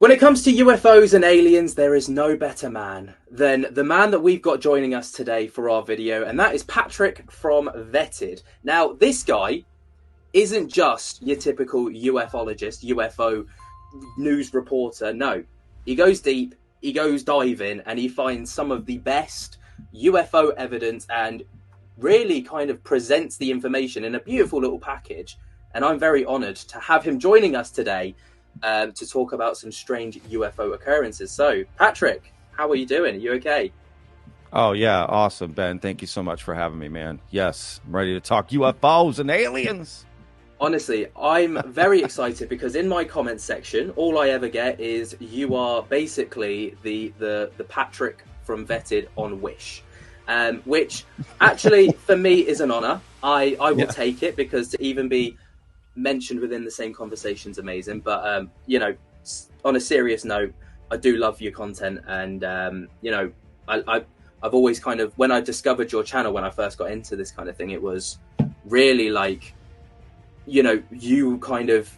When it comes to UFOs and aliens, there is no better man than the man that we've got joining us today for our video, and that is Patrick from Vetted. Now, this guy isn't just your typical ufologist, UFO news reporter. No, he goes deep, he goes diving, and he finds some of the best UFO evidence and really kind of presents the information in a beautiful little package. And I'm very honored to have him joining us today to talk about some strange UFO occurrences. So, Patrick, how are you doing? Are you okay? Oh, yeah. Awesome, Ben. Thank you so much for having me, man. Yes, I'm ready to talk UFOs and aliens. Honestly, I'm very excited because in my comments section, all I ever get is you are basically the Patrick from Vetted on Wish, which actually for me is an honor. I will take it because to even be mentioned within the same conversation is amazing. But you know, on a serious note, I do love your content, and you know, I've always kind of, when I discovered your channel when I first got into this kind of thing, it was really like, you know, you kind of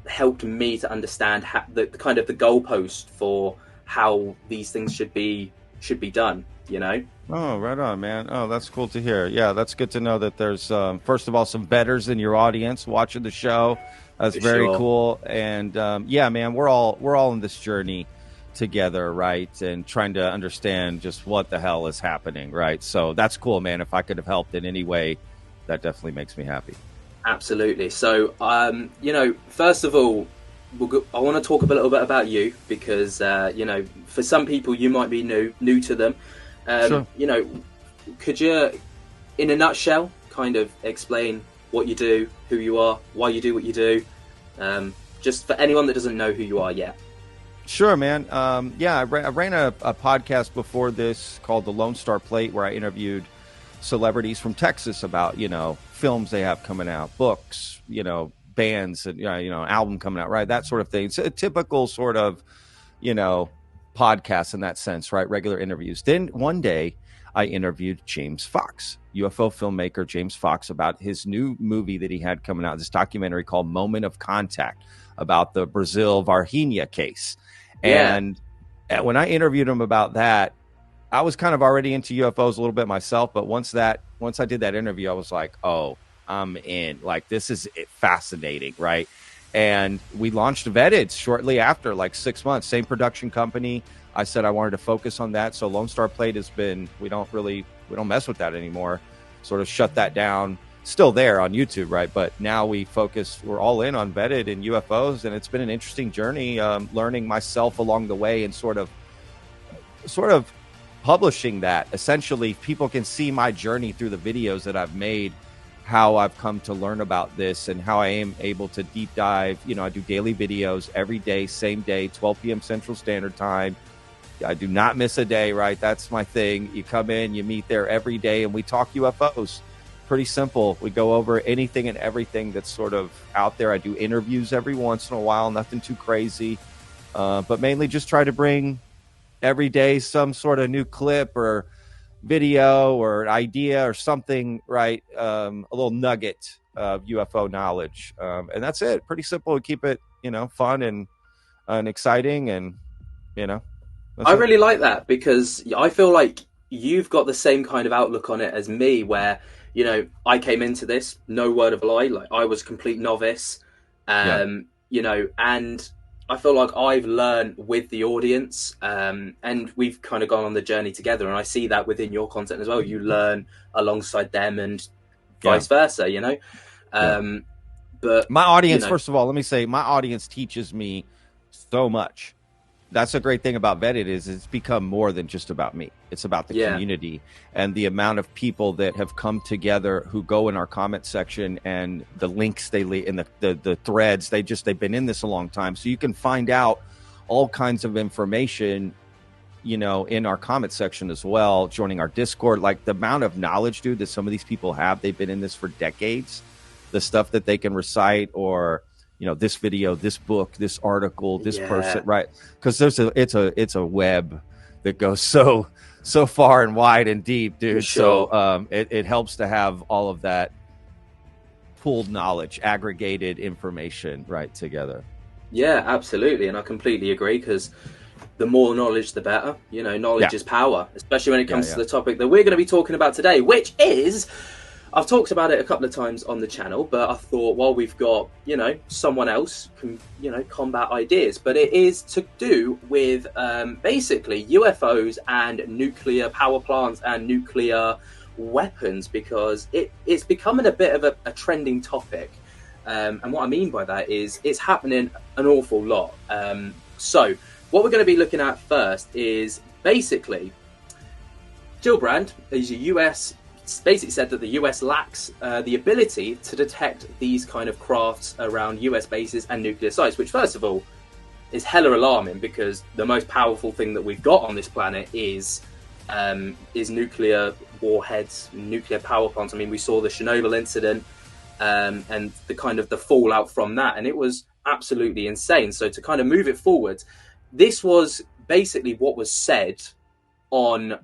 helped me to understand the kind of the goalpost for how these things should be done, you know. Oh, right on, man. Oh, that's cool to hear. Yeah, that's good to know that there's first of all some betters in your audience watching the show. That's For very sure. cool. And yeah, man, we're all in this journey together, right? And trying to understand just what the hell is happening, right? So that's cool, man. If I could have helped in any way, that definitely makes me happy. Absolutely. So, you know, first of all, I want to talk a little bit about you because, you know, for some people you might be new to them. Sure. You know, could you, in a nutshell, kind of explain what you do, who you are, why you do what you do, just for anyone that doesn't know who you are yet? Sure, man. Yeah, I ran a podcast before this called The Lone Star Plate, where I interviewed celebrities from Texas about, you know, films they have coming out, books, you know, bands, and you know, album coming out, right? That sort of thing. It's a typical sort of, you know, podcast in that sense, right? Regular interviews. Then one day I interviewed James Fox, UFO filmmaker James Fox, about his new movie that he had coming out, this documentary called Moment of Contact, about the Brazil Varginha case. Yeah. And when I interviewed him about that, I was kind of already into UFOs a little bit myself, but once I did that interview, I was like, oh, I'm in. Like, this is fascinating, right? And we launched Vetted shortly after, like 6 months, same production company. I said I wanted to focus on that. So Lone Star Plate has been, we don't mess with that anymore. Sort of shut that down. Still there on YouTube, right? But now we're all in on Vetted and UFOs, and it's been an interesting journey, learning myself along the way and sort of publishing that. Essentially, people can see my journey through the videos that I've made, how I've come to learn about this, and how I am able to deep dive. You know, I do daily videos every day, same day, 12 p.m. Central Standard Time. I do not miss a day, right? That's my thing. You come in, you meet there every day, and we talk UFOs. Pretty simple. We go over anything and everything that's sort of out there. I do interviews every once in a while, nothing too crazy, but mainly just try to bring every day some sort of new clip or video or an idea or something, right? A little nugget of UFO knowledge, and that's it. Pretty simple. We keep it, you know, fun and exciting, and you know, I really like that because I feel like you've got the same kind of outlook on it as me, where, you know, I came into this, no word of a lie, like I was a complete novice, you know, and I feel like I've learned with the audience, and we've kind of gone on the journey together, and I see that within your content as well. You learn alongside them and vice versa, you know. But my audience, you know, first of all, let me say, my audience teaches me so much. That's a great thing about Vetted is it's become more than just about me. It's about the community and the amount of people that have come together who go in our comment section, and the links they leave in the threads. They've been in this a long time. So you can find out all kinds of information, you know, in our comment section as well, joining our Discord. Like the amount of knowledge, dude, that some of these people have, they've been in this for decades. The stuff that they can recite, or you know, this video, this book, this article, this person, right? Because it's a web that goes so far and wide and deep, dude. Sure. So it helps to have all of that pooled knowledge, aggregated information, right, together. Yeah, absolutely, and I completely agree, because the more knowledge, the better. You know, knowledge Yeah, is power, especially when it yeah, comes to yeah. the topic that we're going to be talking about today, which is, I've talked about it a couple of times on the channel, but I thought, while we've got, you know, someone else can, you know, combat ideas, but it is to do with basically UFOs and nuclear power plants and nuclear weapons, because it's becoming a bit of a trending topic. And what I mean by that is it's happening an awful lot. So what we're going to be looking at first is basically Gillibrand is a US, basically said that the US lacks the ability to detect these kind of crafts around US bases and nuclear sites, which first of all is hella alarming, because the most powerful thing that we've got on this planet is nuclear warheads, nuclear power plants. I mean, we saw the Chernobyl incident, and the kind of the fallout from that, and it was absolutely insane. So to kind of move it forward, this was basically what was said on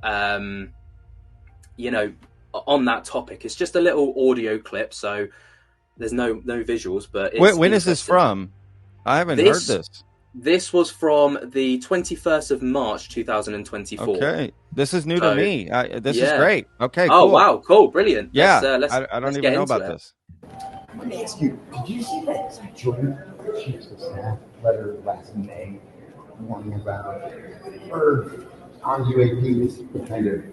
you know, on that topic. It's just a little audio clip, so there's no visuals, but it's When is this from? I haven't heard this. This was from the 21st of March 2024. Okay, this is new to me. This is great. Okay, oh cool. Wow, cool, brilliant. Yeah, I don't even know about this. Let me ask you, did you see that joint chiefs of staff letter last May warning about, or on UAPs, kind of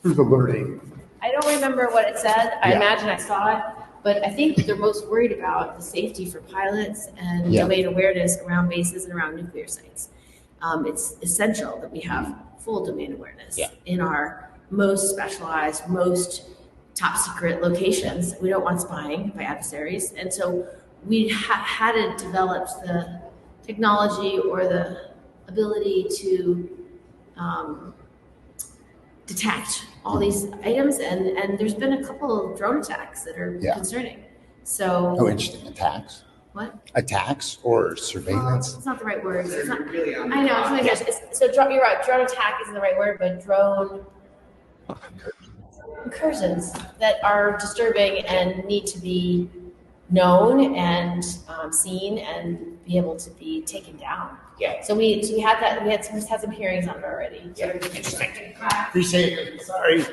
who's alerting? I don't remember what it said. I Yeah. imagine I saw it, but I think they're most worried about the safety for pilots and Yeah. domain awareness around bases and around nuclear sites. It's essential that we have full domain awareness in our most specialized, most top secret locations. We don't want spying by adversaries. And so we hadn't developed the technology or the ability to detect all these items, and there's been a couple of drone attacks that are concerning. So Oh, interesting. Attacks? what? Attacks or Well, surveillance? it's not the right word. It's not, I know. It's really so you're right. Drone attack isn't the right word, but drone incursions that are disturbing and need to be known and seen and be able to be taken down. Yeah. So we had that. We had some hearings on it already. Yeah. Interesting. Appreciate it. Sorry.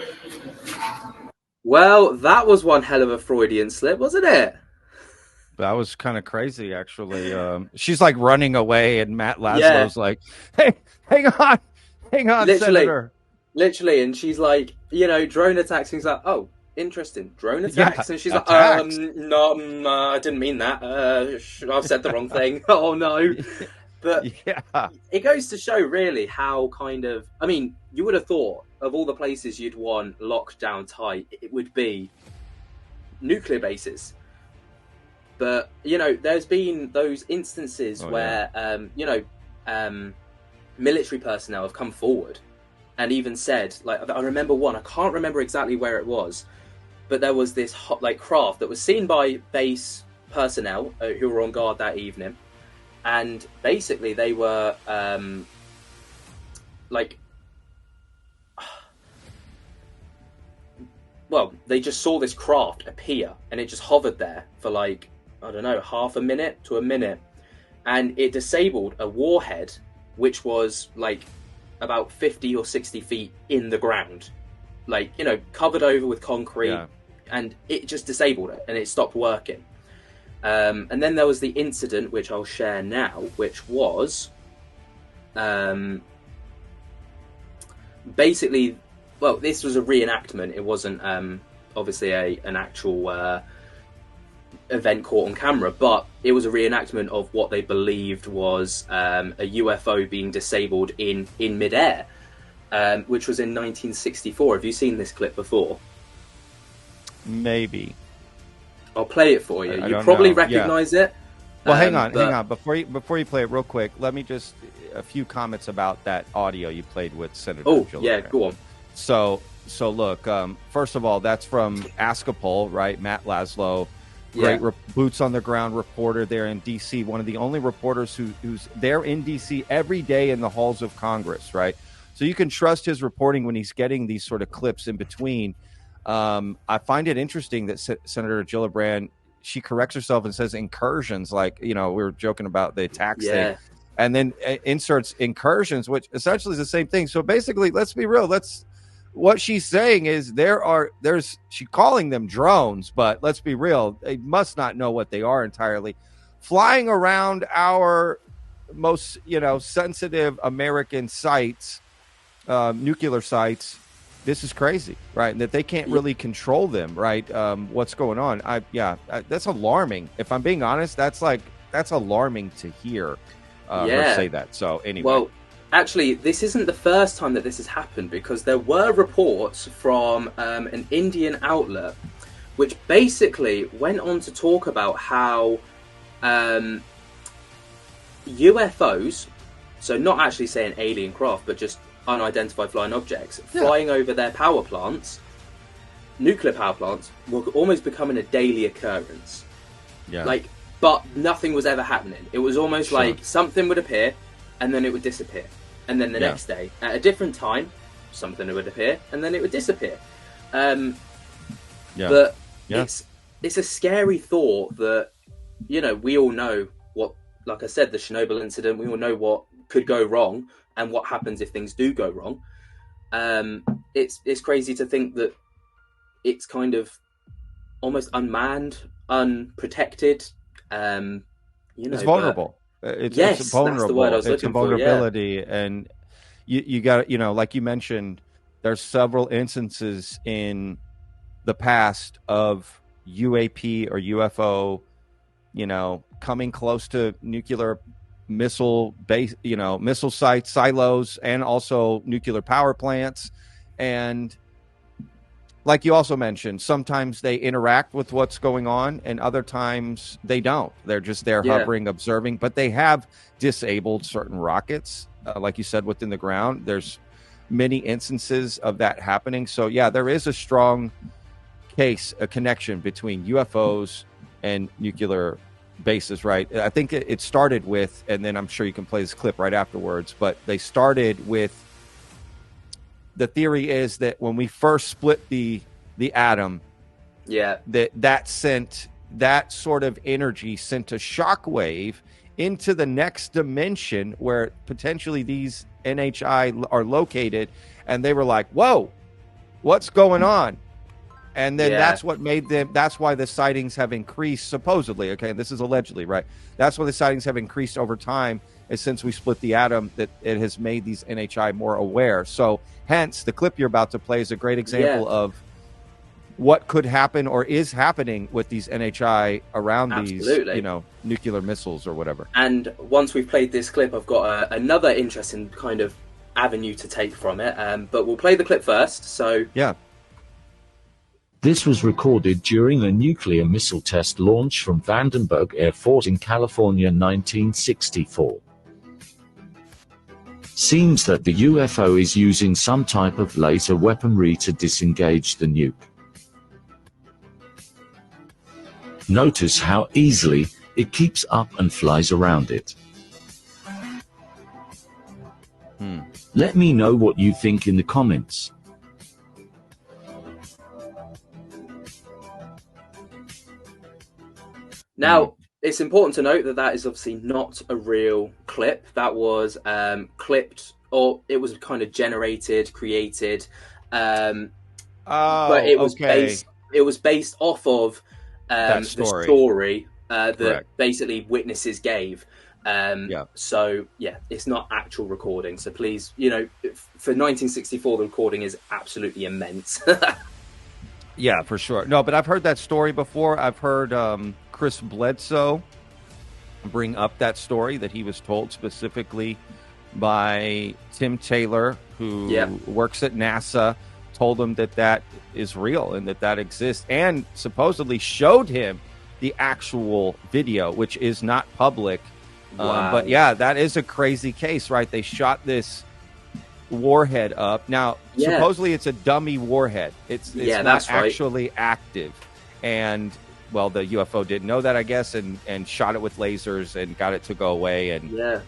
Well, that was one hell of a Freudian slip, wasn't it? That was kind of crazy, actually. She's like running away, and Matt Laszlo's like, "Hey, hang on, Senator." Literally, and she's like, you know, drone attacks. And he's like, oh, interesting, drone attacks. And she's attacks. like, no, I didn't mean that. I've said the wrong thing. Oh no. But it goes to show really how kind of, I mean, you would have thought of all the places you'd want locked down tight, it would be nuclear bases. But, you know, there's been those instances where, you know, military personnel have come forward and even said, like, I remember one, I can't remember exactly where it was, but there was this craft that was seen by base personnel who were on guard that evening. And basically they were they just saw this craft appear, and it just hovered there for like, I don't know, half a minute to a minute, and it disabled a warhead which was like about 50 or 60 feet in the ground, like, you know, covered over with concrete, and it just disabled it and it stopped working. And then there was the incident, which I'll share now, which was basically, well, this was a reenactment. It wasn't obviously an actual event caught on camera, but it was a reenactment of what they believed was a UFO being disabled in midair, which was in 1964. Have you seen this clip before? Maybe. I'll play it for you. You probably recognize it. Well, hang on. Before you play it real quick, let me just a few comments about that audio you played with Senator Gillibrand. Yeah, go on. So look, first of all, that's from Askapol, right? Matt Laszlo, great boots on the ground reporter there in D.C., one of the only reporters who's there in D.C. every day in the halls of Congress, right? So you can trust his reporting when he's getting these sort of clips in between. I find it interesting that Senator Gillibrand, she corrects herself and says incursions, like, we were joking about the attacks thing, Yeah. and then inserts incursions, which essentially is the same thing. So basically, let's be real. What she's saying is she's calling them drones, but let's be real. They must not know what they are entirely. Flying around our most, sensitive American sites, nuclear sites. This is crazy, right? And that they can't really control them, right? What's going on? That's alarming. If I'm being honest, that's alarming to hear her say that. So anyway. Well, actually, this isn't the first time that this has happened, because there were reports from an Indian outlet which basically went on to talk about how UFOs, so not actually saying alien craft, but just unidentified flying objects, flying over their power plants, nuclear power plants, were almost becoming a daily occurrence. Yeah. But nothing was ever happening. It was almost like something would appear and then it would disappear. And then the next day, at a different time, something would appear and then it would disappear. But it's a scary thought that, we all know what, like I said, the Chernobyl incident, we all know what could go wrong and what happens if things do go wrong. It's crazy to think that it's kind of almost unmanned, unprotected. It's vulnerable. It's vulnerable. That's the word I was looking a vulnerability, for, and you got like you mentioned, there's several instances in the past of UAP or UFO, coming close to nuclear missile base, missile sites, silos, and also nuclear power plants. And like you also mentioned, sometimes they interact with what's going on and other times they don't. They're just there hovering, observing, but they have disabled certain rockets, like you said, within the ground. There's many instances of that happening. So there is a strong case, a connection between UFOs and nuclear bases, right? I think it started with, and then I'm sure you can play this clip right afterwards, but they started with, the theory is that when we first split the atom, that sent, that sort of energy sent a shockwave into the next dimension where potentially these NHI are located, and they were like, whoa, what's going on? And then that's what made them, that's why the sightings have increased, supposedly. Okay, this is allegedly, right? That's why the sightings have increased over time, is since we split the atom, that it has made these NHI more aware. So hence, the clip you're about to play is a great example of what could happen or is happening with these NHI around these, nuclear missiles or whatever. And once we've played this clip, I've got another interesting kind of avenue to take from it. But we'll play the clip first. So This was recorded during a nuclear missile test launch from Vandenberg Air Force in California 1964. Seems that the UFO is using some type of laser weaponry to disengage the nuke. Notice how easily it keeps up and flies around it. Let me know what you think in the comments. Now, it's important to note that that is obviously not a real clip. That was clipped, or it was kind of generated, created. But it was based. It was based off of the story that basically witnesses gave. So it's not actual recording. So please, for 1964, the recording is absolutely immense. Yeah, for sure. No, but I've heard that story before. I've heard Chris Bledsoe bring up that story that he was told specifically by Tim Taylor, who works at NASA, told him that that is real and that exists, and supposedly showed him the actual video, which is not public. Wow. But that is a crazy case, right? They shot this warhead up. Now, supposedly it's a dummy warhead. It's not actually active. And, well, the UFO didn't know that, I guess, and shot it with lasers and got it to go away. And,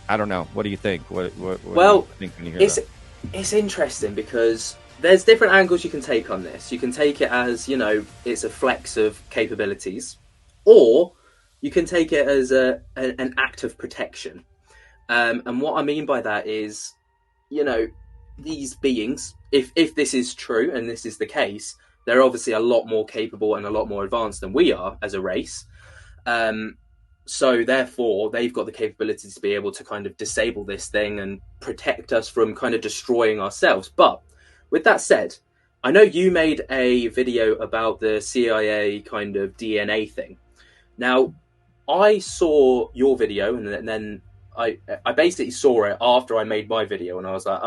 I don't know. What do you think? What do you think when you hear that? It's interesting because there's different angles you can take on this. You can take it as, it's a flex of capabilities, or you can take it as an act of protection. And what I mean by that is, these beings, if this is true and this is the case, they're obviously a lot more capable and a lot more advanced than we are as a race. So therefore, they've got the capability to be able to kind of disable this thing and protect us from kind of destroying ourselves. But with that said, I know you made a video about the CIA kind of DNA thing. Now, I saw your video, and then I basically saw it after I made my video, and I was like,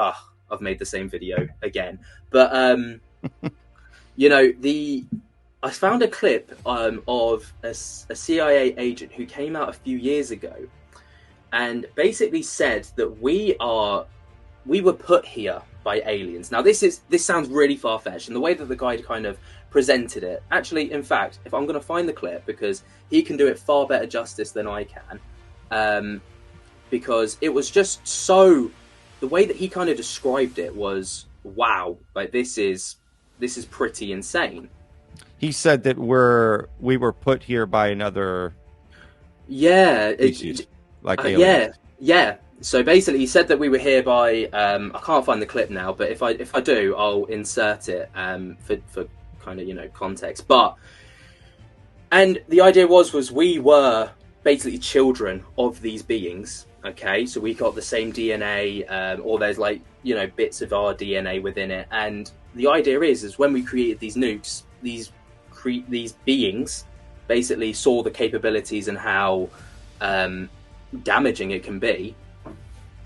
I've made the same video again. But I found a clip of a CIA agent who came out a few years ago and basically said that we were put here by aliens. Now, this sounds really far-fetched, and the way that the guy kind of presented it, actually, in fact, if I'm going to find the clip, because he can do it far better justice than I can, because it was just so, the way that he kind of described it was, wow, like this is pretty insane. He said that we were put here by another species, like aliens. Yeah. So basically, he said that we were here by. I can't find the clip now, but if I do, I'll insert it for kind of context. And the idea was we were basically children of these beings. Okay, so we got the same DNA, or there's bits of our DNA within it. And the idea is when we created these nukes, these beings basically saw the capabilities and how damaging it can be,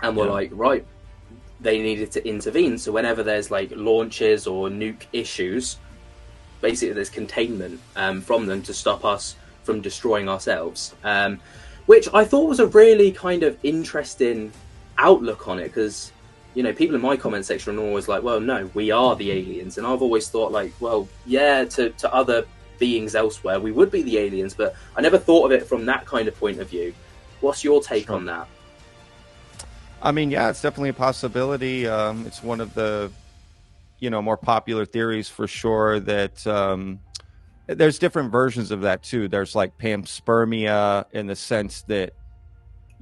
and were like, right, they needed to intervene. So whenever there's launches or nuke issues, basically there's containment from them to stop us from destroying ourselves, which I thought was a really kind of interesting outlook on it, because people in my comment section are always like, well, no, we are the aliens. And I've always thought well, yeah, to other beings elsewhere, we would be the aliens, but I never thought of it from that kind of point of view. What's your take on that? I mean, yeah, it's definitely a possibility. It's one of the, more popular theories for sure that there's different versions of that too. There's panspermia in the sense that,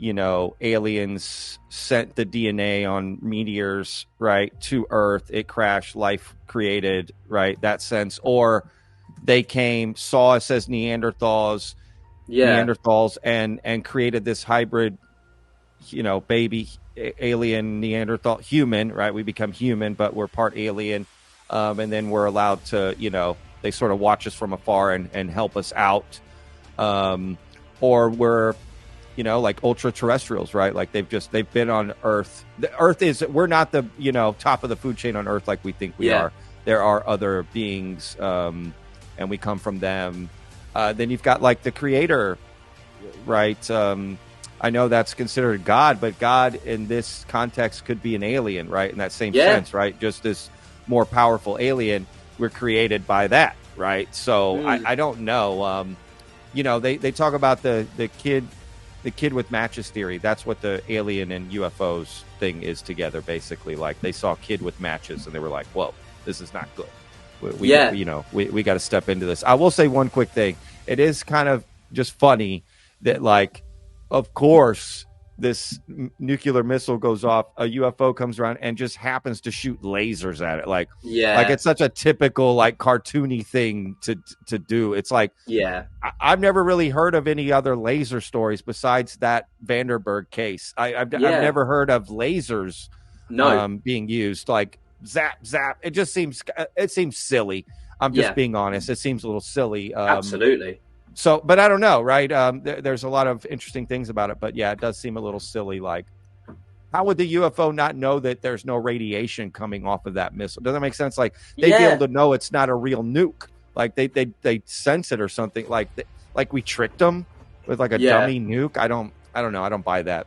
aliens sent the DNA on meteors, right, to Earth. It crashed, life created, right, that sense. Or they came, saw us as Neanderthals, and created this hybrid, baby alien Neanderthal human, right? We become human, but we're part alien. And then we're allowed to, they sort of watch us from afar and help us out. Or we're, ultra terrestrials, right? They've been on Earth. The Earth we're not the, top of the food chain on Earth like we think we are. There are other beings, and we come from them. Then you've got the creator, right? I know that's considered God, but God in this context could be an alien, right? In that same sense, right? Just this more powerful alien. We're created by that, right? So I don't know. They talk about the kid with matches theory. That's what the alien and UFOs thing is together, basically. They saw kid with matches and they were like, whoa, this is not good. We got to step into this. I will say one quick thing. It is kind of just funny that of course this nuclear missile goes off, a UFO comes around and just happens to shoot lasers at it. It's such a typical cartoony thing to do. It's I've never really heard of any other laser stories besides that Vandenberg case. I've never heard of lasers being used zap. It just seems silly. I'm just being honest. It seems a little silly. Absolutely. So, but I don't know, right? There's a lot of interesting things about it, but yeah, it does seem a little silly. How would the UFO not know that there's no radiation coming off of that missile? Does that make sense? They'd be able to know it's not a real nuke. They sense it or something. We tricked them with a dummy nuke. I don't know. I don't buy that.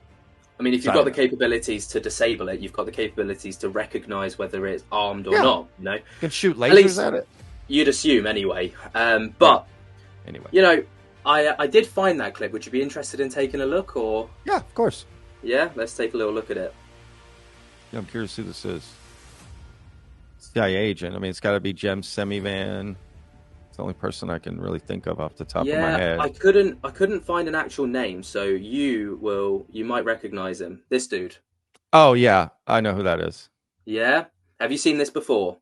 I mean, if you've got the capabilities to disable it, you've got the capabilities to recognize whether it's armed or not. You can shoot lasers at it. You'd assume anyway. But anyway, I did find that clip. Would you be interested in taking a look? Or yeah, of course. Yeah, let's take a little look at it. Yeah, I'm curious who this is. CIA agent. I mean, it's got to be Jem Semivan. It's the only person I can really think of off the top of my head. I couldn't find an actual name, so you might recognize him. This dude. Oh yeah, I know who that is. Yeah? Have you seen this before?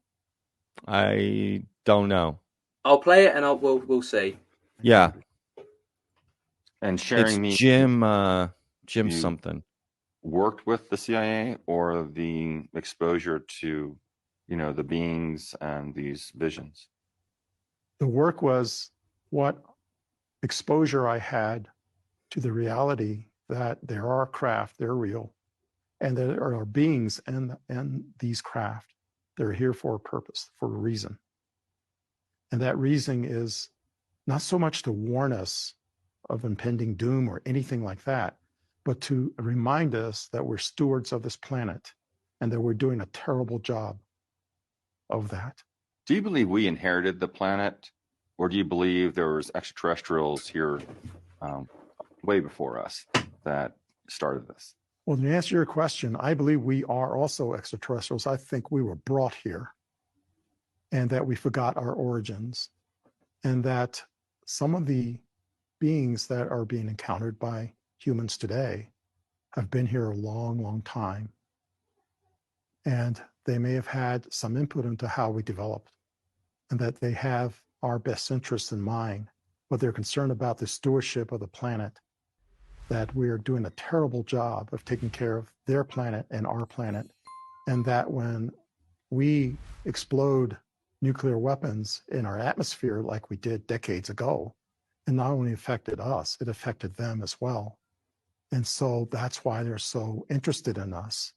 I don't know. I'll play it and we'll see. Yeah. And sharing It's Jim something. Worked with the CIA or the exposure to, the beings and these visions? The work was what exposure I had to the reality that there are craft, they're real, and there are beings and these craft. They're here for a purpose, for a reason. And that reason is not so much to warn us of impending doom or anything like that, but to remind us that we're stewards of this planet and that we're doing a terrible job of that. Do you believe we inherited the planet, or do you believe there was extraterrestrials here way before us that started this? Well, to answer your question, I believe we are also extraterrestrials. I think we were brought here and that we forgot our origins, and that some of the beings that are being encountered by humans today have been here a long, long time. And they may have had some input into how we developed, and that they have our best interests in mind, but they're concerned about the stewardship of the planet, that we are doing a terrible job of taking care of their planet and our planet, and that when we explode nuclear weapons in our atmosphere like we did decades ago, it not only affected us, it affected them as well. And so that's why they're so interested in us,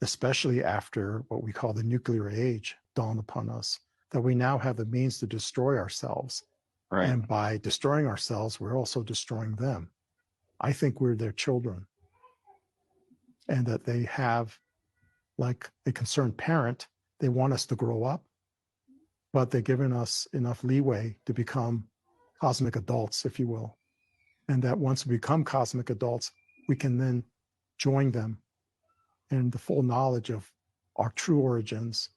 especially after what we call the nuclear age dawned upon us, that we now have the means to destroy ourselves. Right. And by destroying ourselves, we're also destroying them. I think we're their children, and that they have, like a concerned parent, they want us to grow up, but they're giving us enough leeway to become cosmic adults, if you will. And that once we become cosmic adults, we can then join them in the full knowledge of our true origins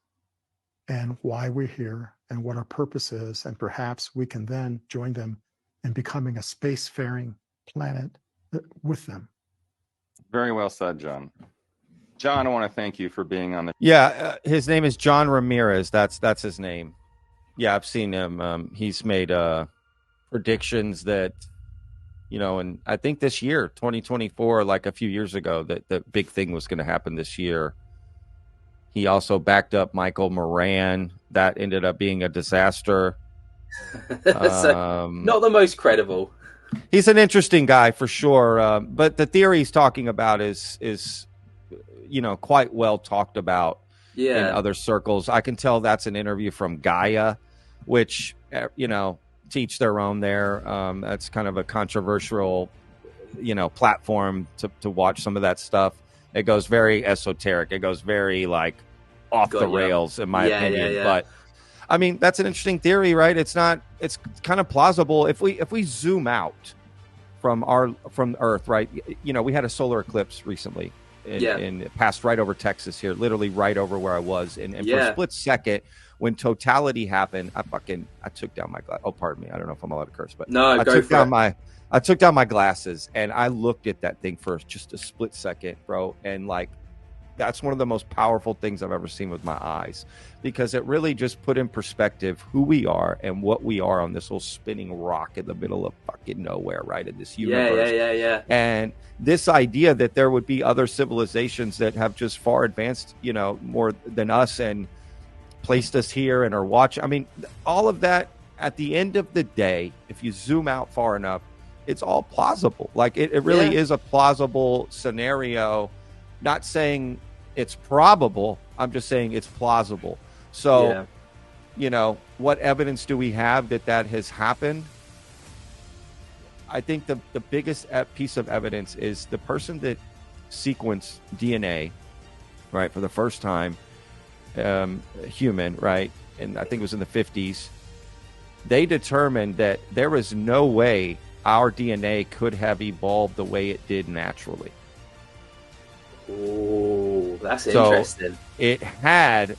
and why we're here and what our purpose is. And perhaps we can then join them in becoming a spacefaring planet with them. Very well said, John. John, I want to thank you for being on the... Yeah, his name is John Ramirez. That's his name. Yeah, I've seen him. He's made predictions that, and I think this year, 2024, like a few years ago, that the big thing was going to happen this year. He also backed up Michael Moran. That ended up being a disaster. So, not the most credible. He's an interesting guy for sure, but the theory he's talking about is quite well talked about in other circles. I can tell that's an interview from Gaia, which teach their own there. That's kind of a controversial platform to watch some of that stuff. It goes very esoteric. It goes very off the rails, in my opinion. Yeah. But I mean, that's an interesting theory, right? It's kind of plausible if we zoom out from Earth, right? We had a solar eclipse recently. And it passed right over Texas here, literally right over where I was. And for a split second, when totality happened, I took down my glass. Oh, pardon me. I don't know if I'm allowed to curse, but no, I took down my glasses and I looked at that thing for just a split second, bro. And that's one of the most powerful things I've ever seen with my eyes, because it really just put in perspective who we are and what we are on this little spinning rock in the middle of fucking nowhere, right? In this universe. Yeah. And this idea that there would be other civilizations that have just far advanced, more than us and placed us here and are watching. I mean, all of that at the end of the day, if you zoom out far enough, it's all plausible. It really is a plausible scenario. Not saying it's probable. I'm just saying it's plausible. So, what evidence do we have that has happened? I think the biggest piece of evidence is the person that sequenced DNA, right, for the first time, human, right, and I think it was in the 50s. They determined that there was no way our DNA could have evolved the way it did naturally. Oh, that's interesting. It had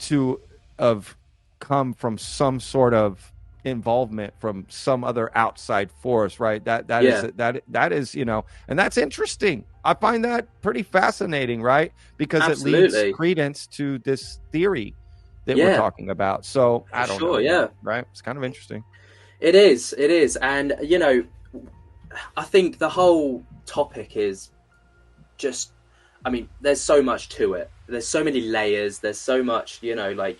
to have come from some sort of involvement from some other outside force, right? That is, you know, and that's interesting. I find that pretty fascinating, right? Because Absolutely. it leads credence to this theory that we're talking about. So I don't know, yeah, right? It's kind of interesting. It is, and you know, I think the whole topic is just, I mean, there's so much to it. There's so many layers. There's so much, you know, like,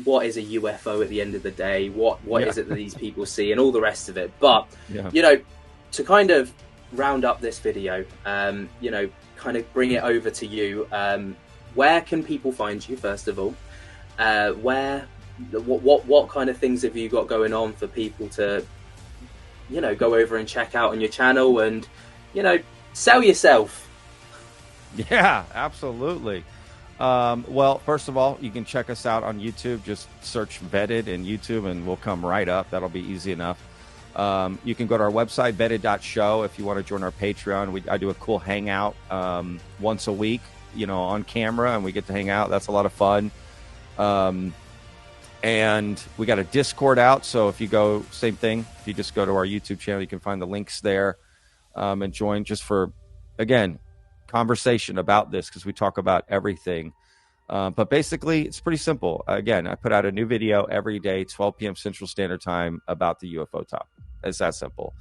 what is a UFO at the end of the day? What is it that these people see, and all the rest of it? But you know, to kind of round up this video, you know, kind of bring it over to you. Where can people find you, first of all? What kind of things have you got going on for people to, you know, go over and check out on your channel and, you know, sell yourself? Yeah, absolutely. Well, first of all, you can check us out on YouTube. Just search Vetted in YouTube and we'll come right up. That'll be easy enough. You can go to our website, vetted.show, if you want to join our Patreon. I do a cool hangout once a week, you know, on camera, and we get to hang out. That's a lot of fun. And we got a Discord out, so if you go, same thing, if you just go to our YouTube channel, you can find the links there, and join just for, again, conversation about this, because we talk about everything. But basically, it's pretty simple. Again, I put out a new video every day, 12 p.m. Central Standard Time, about the UFO topic. It's that simple.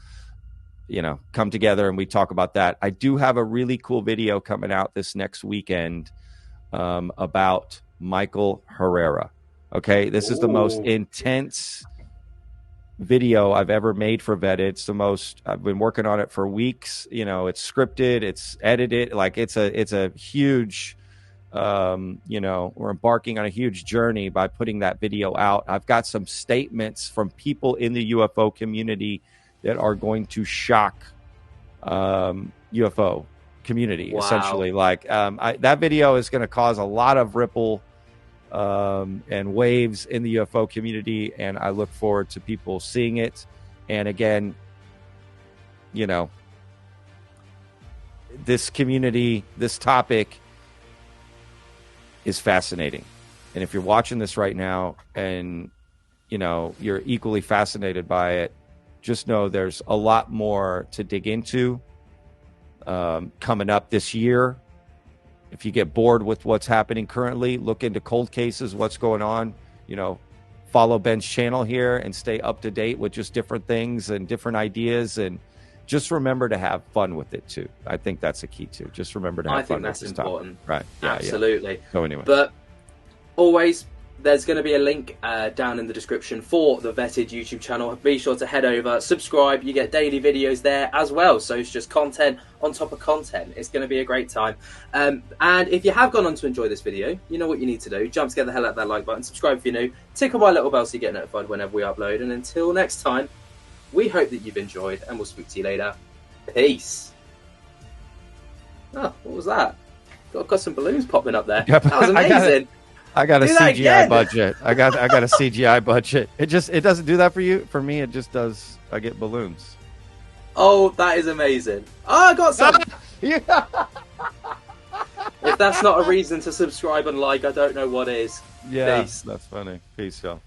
You know, come together and we talk about that. I do have a really cool video coming out this next weekend about Michael Herrera. Okay, this is the most intense video I've ever made for Vetted. It's the most, I've been working on it for weeks. You know, it's scripted, it's edited, like it's a huge, you know, we're embarking on a huge journey by putting that video out. I've got some statements from people in the UFO community that are going to shock UFO community, essentially. Like that video is going to cause a lot of ripple and waves in the UFO community, and I look forward to people seeing it. And again, you know, this community, this topic is fascinating. And if you're watching this right now and, you know, you're equally fascinated by it, just know there's a lot more to dig into coming up this year. If you get bored with what's happening currently, look into cold cases, what's going on. You know, follow Ben's channel here and stay up to date with just different things and different ideas. And just remember to have fun with it too. I think that's a key too. Just remember to have fun with this topic. I think that's important. Right. Yeah, absolutely. Yeah. So anyway. But always, there's going to be a link down in the description for the Vetted YouTube channel. Be sure to head over, subscribe. You get daily videos there as well. So it's just content on top of content. It's going to be a great time. And if you have gone on to enjoy this video, you know what you need to do. Jump to get the hell out of that like button. Subscribe if you're new. Tickle my little bell so you get notified whenever we upload. And until next time, we hope that you've enjoyed, and we'll speak to you later. Peace. Oh, what was that? Got some balloons popping up there. That was amazing. I got a CGI budget. I got a CGI budget. It doesn't do that for you. For me, it just does. I get balloons. Oh, that is amazing. Oh, I got some. Yeah. If that's not a reason to subscribe and like, I don't know what is. Yeah, Peace. That's funny. Peace, y'all.